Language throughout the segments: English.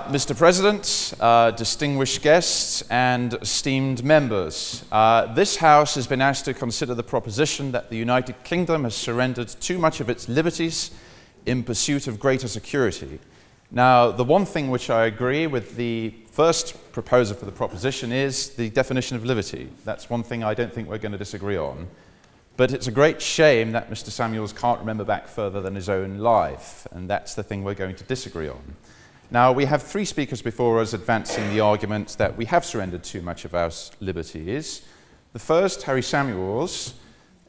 Mr. President, distinguished guests, and esteemed members, this House has been asked to consider the proposition that the United Kingdom has surrendered too much of its liberties in pursuit of greater security. Now, the one thing which I agree with the first proposer for the proposition is the definition of liberty. That's one thing I don't think we're going to disagree on. But it's a great shame that Mr. Samuels can't remember back further than his own life, and that's the thing we're going to disagree on. Now, we have three speakers before us advancing the argument that we have surrendered too much of our liberties. The first, Harry Samuels,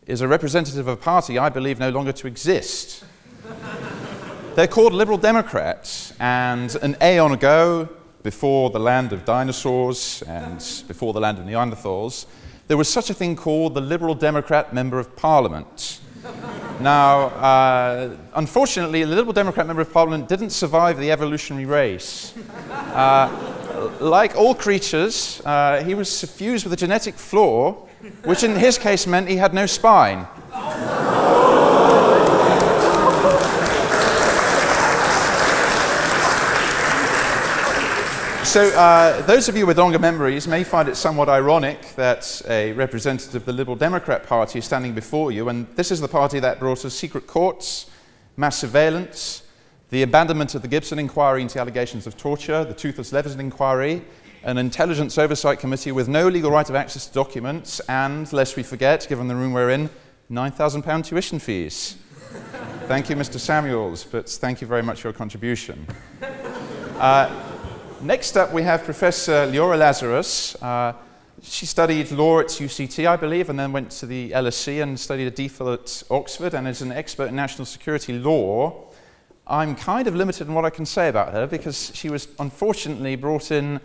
is a representative of a party I believe no longer to exist. They're called Liberal Democrats, and an aeon ago, before the land of dinosaurs and before the land of Neanderthals, there was such a thing called the Liberal Democrat Member of Parliament. Now, unfortunately, the Liberal Democrat Member of Parliament didn't survive the evolutionary race. Like all creatures, he was suffused with a genetic flaw, which in his case meant he had no spine. So those of you with longer memories may find it somewhat ironic that a representative of the Liberal Democrat Party is standing before you, and this is the party that brought us secret courts, mass surveillance, the abandonment of the Gibson inquiry into allegations of torture, the Toothless Leveson inquiry, an intelligence oversight committee with no legal right of access to documents, and, lest we forget, given the room we're in, £9,000 tuition fees. Thank you, Mr. Samuels, but thank you very much for your contribution. Next up, we have Professor Leora Lazarus. She studied law at UCT, I believe, and then went to the LSE and studied a DPhil at Oxford, and is an expert in national security law. I'm kind of limited in what I can say about her because she was unfortunately brought in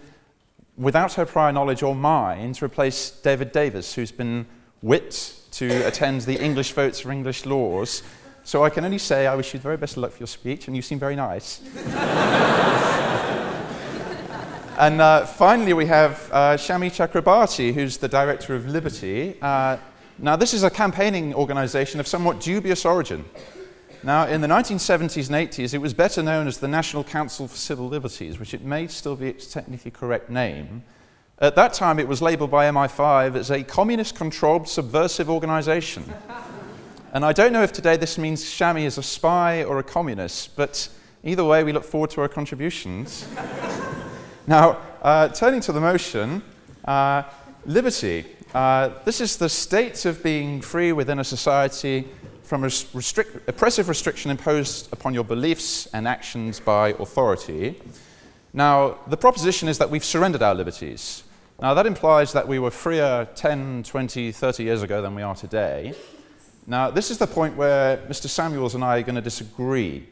without her prior knowledge or mine to replace David Davis, who's been whipped to attend the English votes for English laws. So I can only say I wish you the very best of luck for your speech, and you seem very nice. And finally, we have Shami Chakrabarti, who's the director of Liberty. Now, this is a campaigning organization of somewhat dubious origin. Now, in the 1970s and 80s, it was better known as the National Council for Civil Liberties, which it may still be its technically correct name. At that time, it was labeled by MI5 as a communist-controlled subversive organization. And I don't know if today this means Shami is a spy or a communist, but either way, we look forward to her contributions. Now, turning to the motion, liberty. This is the state of being free within a society from oppressive restriction imposed upon your beliefs and actions by authority. Now, the proposition is that we've surrendered our liberties. Now, that implies that we were freer 10, 20, 30 years ago than we are today. Now, this is the point where Mr. Samuels and I are going to disagree,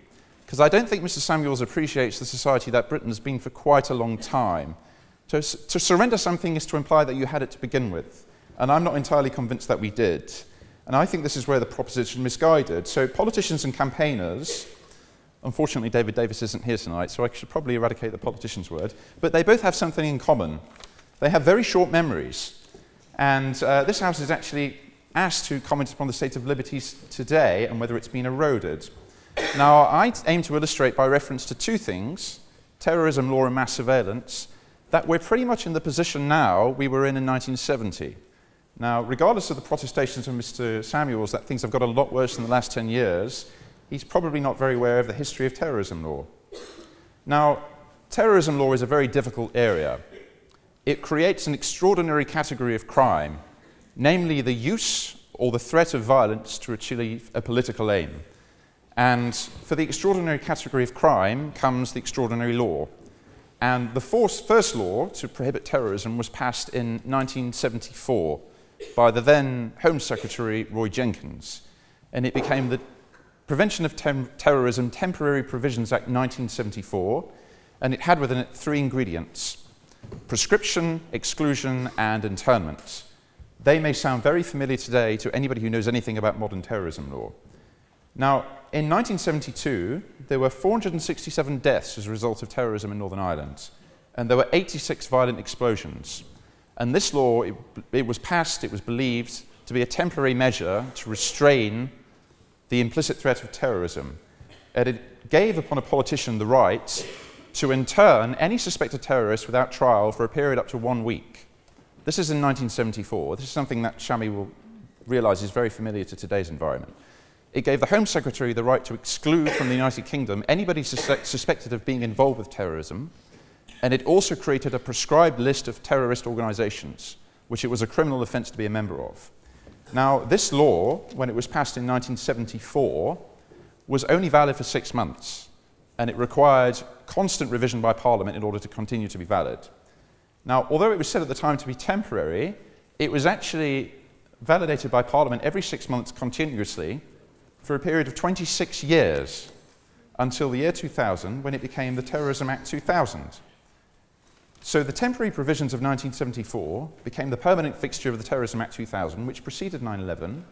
because I don't think Mr. Samuels appreciates the society that Britain has been for quite a long time. To surrender something is to imply that you had it to begin with, and I'm not entirely convinced that we did. And I think this is where the proposition is misguided. So politicians and campaigners, unfortunately David Davis isn't here tonight, so I should probably eradicate the politician's word, but they both have something in common. They have very short memories. And this House is actually asked to comment upon the state of liberties today and whether it's been eroded. Now, I aim to illustrate by reference to two things, terrorism law and mass surveillance, that we're pretty much in the position now we were in 1970. Now, regardless of the protestations of Mr. Samuels that things have got a lot worse in the last 10 years, he's probably not very aware of the history of terrorism law. Now, terrorism law is a very difficult area. It creates an extraordinary category of crime, namely the use or the threat of violence to achieve a political aim. And for the extraordinary category of crime comes the extraordinary law. And the first law to prohibit terrorism was passed in 1974 by the then Home Secretary Roy Jenkins. And it became the Prevention of Terrorism Temporary Provisions Act 1974. And it had within it three ingredients: prescription, exclusion, and internment. They may sound very familiar today to anybody who knows anything about modern terrorism law. Now, in 1972, there were 467 deaths as a result of terrorism in Northern Ireland, and there were 86 violent explosions. And this law, it was passed, it was believed, to be a temporary measure to restrain the implicit threat of terrorism. And it gave upon a politician the right to intern any suspected terrorist without trial for a period up to 1 week. This is in 1974. This is something that Shami will realize is very familiar to today's environment. It gave the Home Secretary the right to exclude from the United Kingdom anybody suspected of being involved with terrorism, and it also created a prescribed list of terrorist organizations, which it was a criminal offense to be a member of. Now, this law, when it was passed in 1974, was only valid for 6 months, and it required constant revision by Parliament in order to continue to be valid. Now, although it was said at the time to be temporary, it was actually validated by Parliament every 6 months continuously for a period of 26 years, until the year 2000, when it became the Terrorism Act 2000. So the temporary provisions of 1974 became the permanent fixture of the Terrorism Act 2000, which preceded 9/11,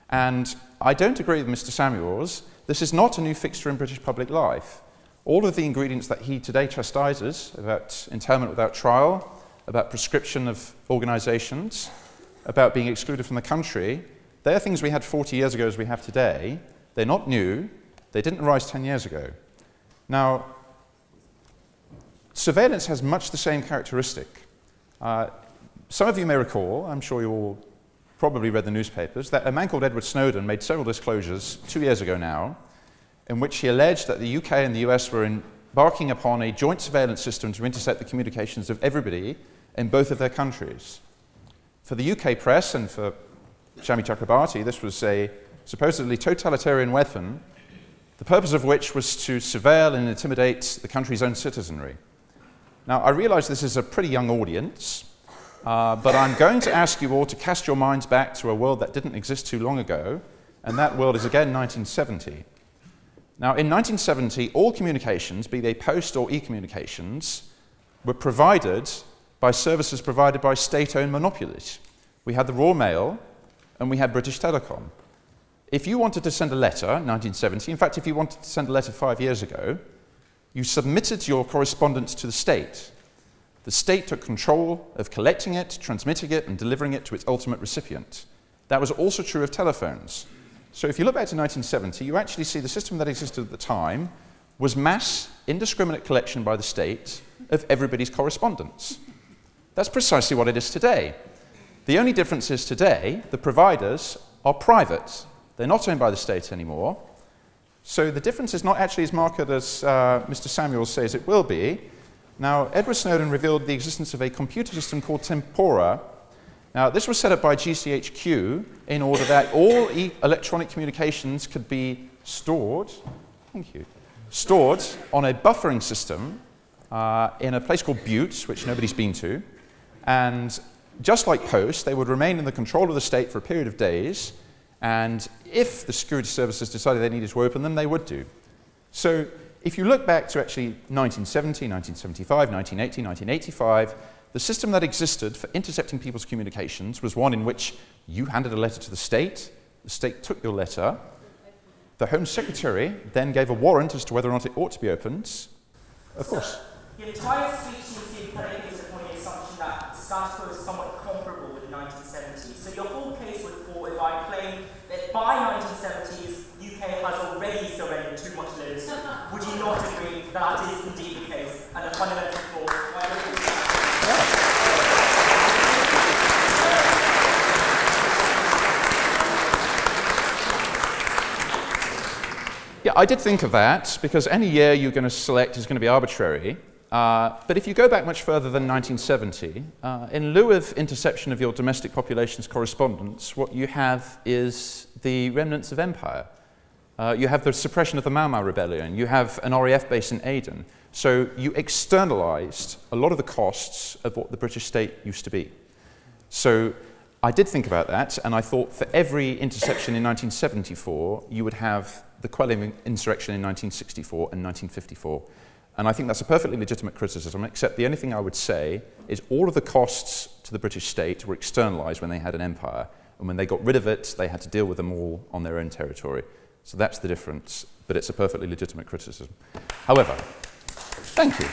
and I don't agree with Mr. Samuels. This is not a new fixture in British public life. All of the ingredients that he today chastises about internment without trial, about prescription of organisations, about being excluded from the country, they are things we had 40 years ago as we have today. They're not new. They didn't arise 10 years ago. Now, surveillance has much the same characteristic. Some of you may recall, I'm sure you all probably read the newspapers, that a man called Edward Snowden made several disclosures 2 years ago now, in which he alleged that the UK and the US were embarking upon a joint surveillance system to intercept the communications of everybody in both of their countries. For the UK press and for Shami Chakrabarti, this was a supposedly totalitarian weapon, the purpose of which was to surveil and intimidate the country's own citizenry. Now, I realize this is a pretty young audience, but I'm going to ask you all to cast your minds back to a world that didn't exist too long ago, and that world is again 1970. Now, in 1970, all communications, be they post or e-communications, were provided by services provided by state-owned monopolies. We had the Royal Mail, and we had British Telecom. If you wanted to send a letter in 1970, in fact, if you wanted to send a letter 5 years ago, you submitted your correspondence to the state. The state took control of collecting it, transmitting it, and delivering it to its ultimate recipient. That was also true of telephones. So if you look back to 1970, you actually see the system that existed at the time was mass, indiscriminate collection by the state of everybody's correspondence. That's precisely what it is today. The only difference is today, the providers are private. They're not owned by the state anymore. So the difference is not actually as marked as Mr. Samuels says it will be. Now, Edward Snowden revealed the existence of a computer system called Tempora. Now, this was set up by GCHQ in order that all electronic communications could be stored, stored on a buffering system in a place called Butte, which nobody's been to. And just like Post, they would remain in the control of the state for a period of days, and if the security services decided they needed to open them, they would do. So if you look back to actually 1970, 1975, 1980, 1985, the system that existed for intercepting people's communications was one in which you handed a letter to the state took your letter, the Home Secretary then gave a warrant as to whether or not it ought to be opened. Of course. The entire speech seems to be predicated upon the assumption that status quo is somewhat comparable with the 1970s. So your whole case would fall if I claim that by 1970s, UK has already surrendered too much liberty. Would you not agree that is indeed the case and a fundamental flaw? Yeah, I did think of that, because any year you're going to select is going to be arbitrary. But if you go back much further than 1970, in lieu of interception of your domestic population's correspondence, what you have is the remnants of empire. You have the suppression of the Mau Mau rebellion. You have an RAF base in Aden. So you externalized a lot of the costs of what the British state used to be. So I did think about that, and I thought for every interception in 1974, you would have the quelling insurrection in 1964 and 1954. And I think that's a perfectly legitimate criticism, except the only thing I would say is all of the costs to the British state were externalized when they had an empire. And when they got rid of it, they had to deal with them all on their own territory. So that's the difference, but it's a perfectly legitimate criticism. However, thank you.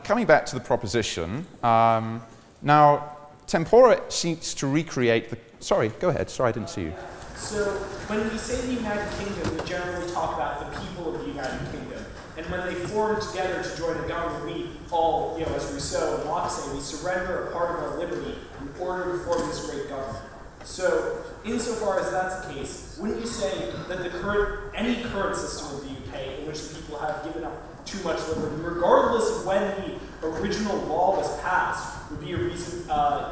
Coming back to the proposition, now, Tempora seeks to recreate the... Sorry, go ahead. Sorry, I didn't see you. So when we say the United Kingdom, we generally talk about the people of the United Kingdom. And when they form together to join a government, we all, as Rousseau and Locke say, we surrender a part of our liberty in order to form this great government. So, insofar as that's the case, wouldn't you say that any current system of the UK in which the people have given up too much liberty, regardless of when the original law was passed, would be a reason,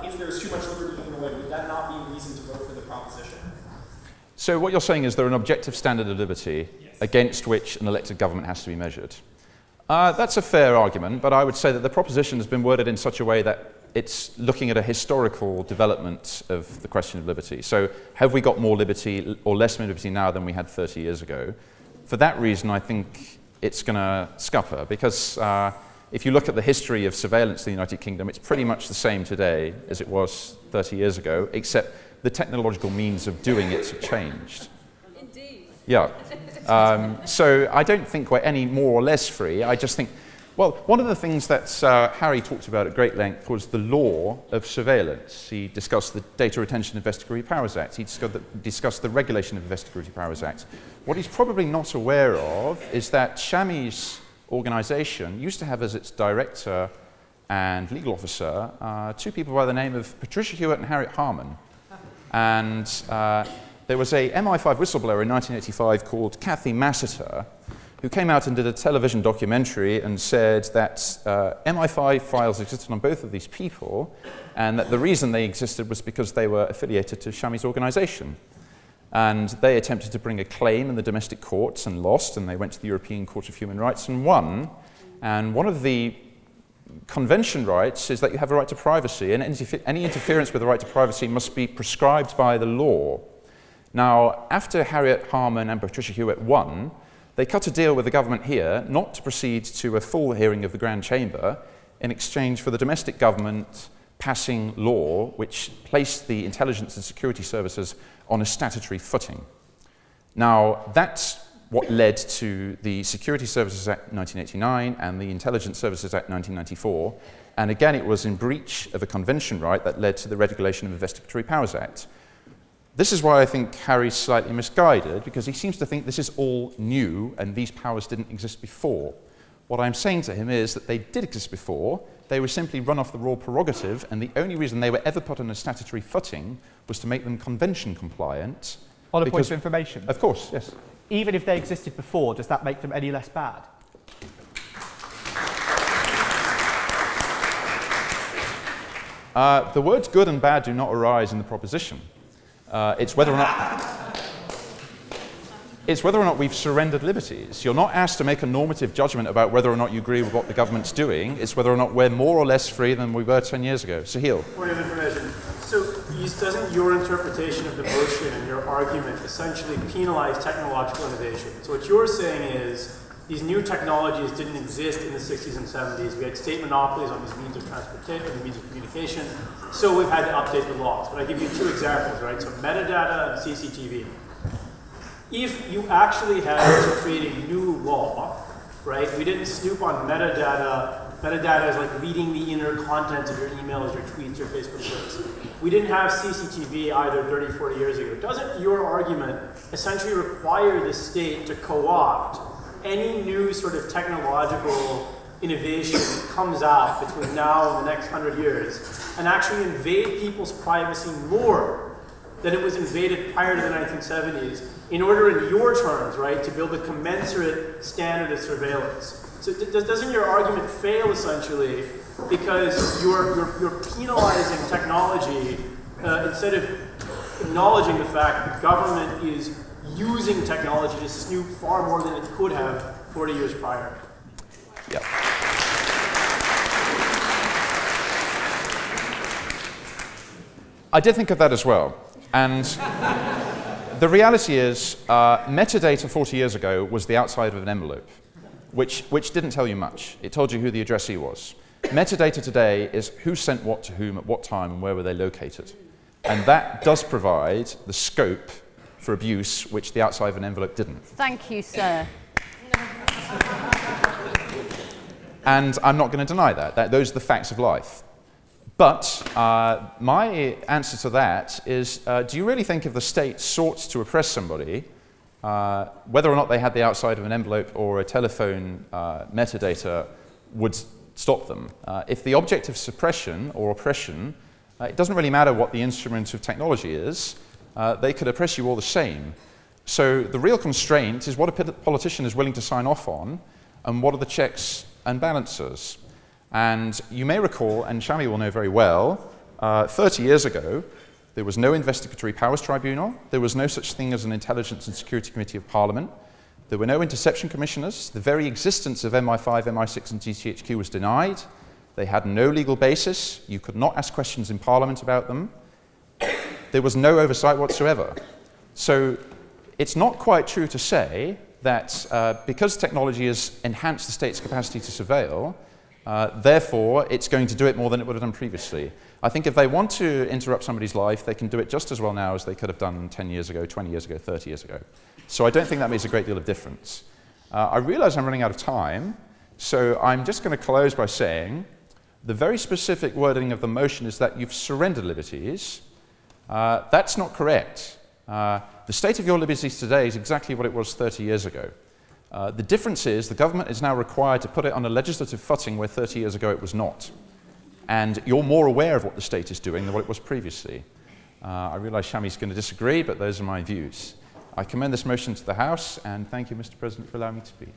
if there's too much liberty given away, would that not be a reason to vote for the proposition? So what you're saying is there an objective standard of liberty against which an elected government has to be measured. That's a fair argument, but I would say that the proposition has been worded in such a way that it's looking at a historical development of the question of liberty. So have we got more liberty or less liberty now than we had 30 years ago? For that reason, I think it's going to scupper, because if you look at the history of surveillance in the United Kingdom, it's pretty much the same today as it was 30 years ago, except the technological means of doing it have changed. Indeed. Yeah. So I don't think we're any more or less free. I just think, well, one of the things that Harry talked about at great length was the law of surveillance. He discussed the Data Retention Investigatory Powers Act. He discussed the Regulation of Investigatory Powers Act. What he's probably not aware of is that Shami's organisation used to have as its director and legal officer two people by the name of Patricia Hewitt and Harriet Harman. And there was a MI5 whistleblower in 1985 called Kathy Massiter, who came out and did a television documentary and said that MI5 files existed on both of these people, and that the reason they existed was because they were affiliated to Shami's organisation. And they attempted to bring a claim in the domestic courts and lost, and they went to the European Court of Human Rights and won. And one of the convention rights is that you have a right to privacy, and any interference with the right to privacy must be prescribed by the law. Now, after Harriet Harman and Patricia Hewitt won, they cut a deal with the government here not to proceed to a full hearing of the Grand Chamber in exchange for the domestic government passing law which placed the intelligence and security services on a statutory footing. Now, that's what led to the Security Services Act 1989 and the Intelligence Services Act 1994. And again, it was in breach of a convention right that led to the Regulation of Investigatory Powers Act. This is why I think Harry's slightly misguided, because he seems to think this is all new and these powers didn't exist before. What I'm saying to him is that they did exist before, they were simply run off the royal prerogative, and the only reason they were ever put on a statutory footing was to make them convention compliant. On a point of information? Of course, yes. Even if they existed before, does that make them any less bad? The words good and bad do not arise in the proposition. It's whether or not we've surrendered liberties. You're not asked to make a normative judgment about whether or not you agree with what the government's doing. It's whether or not we're more or less free than we were 10 years ago. Sahil. Point of information. So doesn't your interpretation of the motion and your argument essentially penalize technological innovation? So what you're saying is these new technologies didn't exist in the 60s and 70s. We had state monopolies on these means of transportation, the means of communication. So we've had to update the laws. But I give you two examples, right? So metadata and CCTV. If you actually had to create a new law, right? We didn't snoop on metadata. Metadata is like reading the inner contents of your emails, your tweets, your Facebook posts. We didn't have CCTV either 30, 40 years ago. Doesn't your argument essentially require the state to co-opt any new sort of technological innovation that comes out between now and the next 100 years and actually invade people's privacy more than it was invaded prior to the 1970s in order, in your terms, right, to build a commensurate standard of surveillance? So doesn't your argument fail essentially because you're penalizing technology instead of acknowledging the fact that the government is using technology to snoop far more than it could have 40 years prior? Yeah. I did think of that as well. And the reality is, metadata 40 years ago was the outside of an envelope, which didn't tell you much. It told you who the addressee was. Metadata today is who sent what to whom at what time and where were they located. And that does provide the scope for abuse which the outside of an envelope didn't. Thank you, sir. And I'm not going to deny that. Those are the facts of life. But my answer to that is, do you really think if the state sought to oppress somebody, whether or not they had the outside of an envelope or a telephone metadata would stop them? If the object of suppression or oppression, it doesn't really matter what the instrument of technology is, they could oppress you all the same. So the real constraint is what a politician is willing to sign off on, and what are the checks and balances. And you may recall, and Shami will know very well, 30 years ago, there was no investigatory powers tribunal, there was no such thing as an Intelligence and Security Committee of Parliament, there were no interception commissioners, the very existence of MI5, MI6 and GCHQ was denied, they had no legal basis, you could not ask questions in Parliament about them, there was no oversight whatsoever. So it's not quite true to say that because technology has enhanced the state's capacity to surveil, therefore, it's going to do it more than it would have done previously. I think if they want to interrupt somebody's life, they can do it just as well now as they could have done 10 years ago, 20 years ago, 30 years ago. So I don't think that makes a great deal of difference. I realize I'm running out of time, so I'm just going to close by saying the very specific wording of the motion is that you've surrendered liberties. That's not correct. The state of your liberties today is exactly what it was 30 years ago. The difference is the government is now required to put it on a legislative footing where 30 years ago it was not. And you're more aware of what the state is doing than what it was previously. I realize Shami's going to disagree, but those are my views. I commend this motion to the House, and thank you, Mr. President, for allowing me to speak.